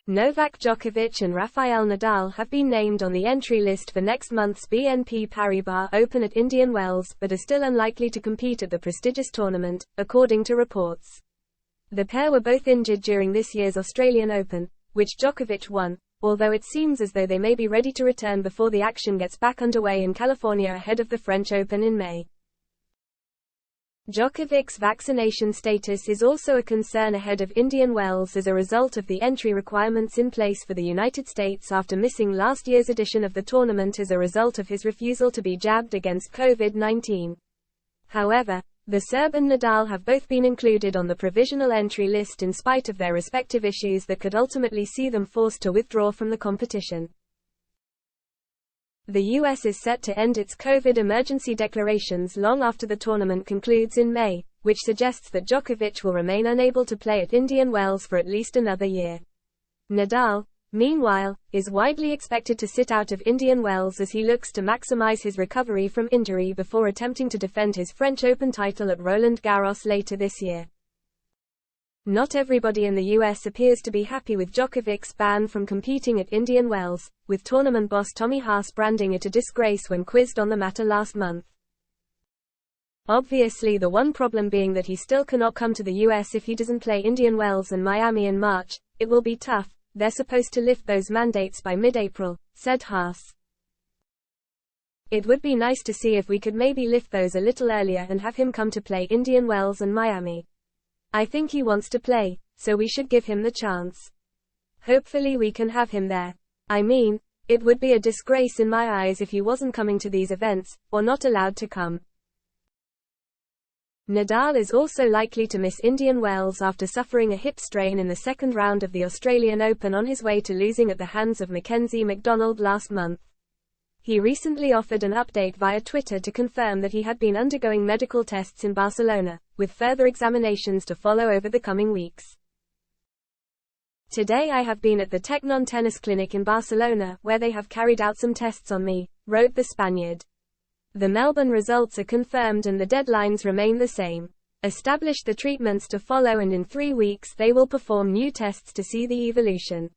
Novak Djokovic and Rafael Nadal have been named on the entry list for next month's BNP Paribas Open at Indian Wells, but are still unlikely to compete at the prestigious tournament, according to reports. The pair were both injured during this year's Australian Open, which Djokovic won, although it seems as though they may be ready to return before the action gets back underway in California ahead of the French Open in May. Djokovic's vaccination status is also a concern ahead of Indian Wells as a result of the entry requirements in place for the United States after missing last year's edition of the tournament as a result of his refusal to be jabbed against COVID-19. However, the Serb and Nadal have both been included on the provisional entry list in spite of their respective issues that could ultimately see them forced to withdraw from the competition. The US is set to end its COVID emergency declarations long after the tournament concludes in May, which suggests that Djokovic will remain unable to play at Indian Wells for at least another year. Nadal, meanwhile, is widely expected to sit out of Indian Wells as he looks to maximize his recovery from injury before attempting to defend his French Open title at Roland Garros later this year. Not everybody in the US appears to be happy with Djokovic's ban from competing at Indian Wells, with tournament boss Tommy Haas branding it a disgrace when quizzed on the matter last month. Obviously, the one problem being that he still cannot come to the US if he doesn't play Indian Wells and Miami in March. It will be tough. They're supposed to lift those mandates by mid-April, said Haas. It would be nice to see if we could maybe lift those a little earlier and have him come to play Indian Wells and Miami. I think he wants to play, so we should give him the chance. Hopefully we can have him there. I mean, it would be a disgrace in my eyes if he wasn't coming to these events, or not allowed to come. Nadal is also likely to miss Indian Wells after suffering a hip strain in the second round of the Australian Open on his way to losing at the hands of Mackenzie McDonald last month. He recently offered an update via Twitter to confirm that he had been undergoing medical tests in Barcelona, with further examinations to follow over the coming weeks. Today I have been at the Tecnon Tennis Clinic in Barcelona, where they have carried out some tests on me, wrote the Spaniard. The Melbourne results are confirmed and the deadlines remain the same. Establish the treatments to follow, and in 3 weeks they will perform new tests to see the evolution.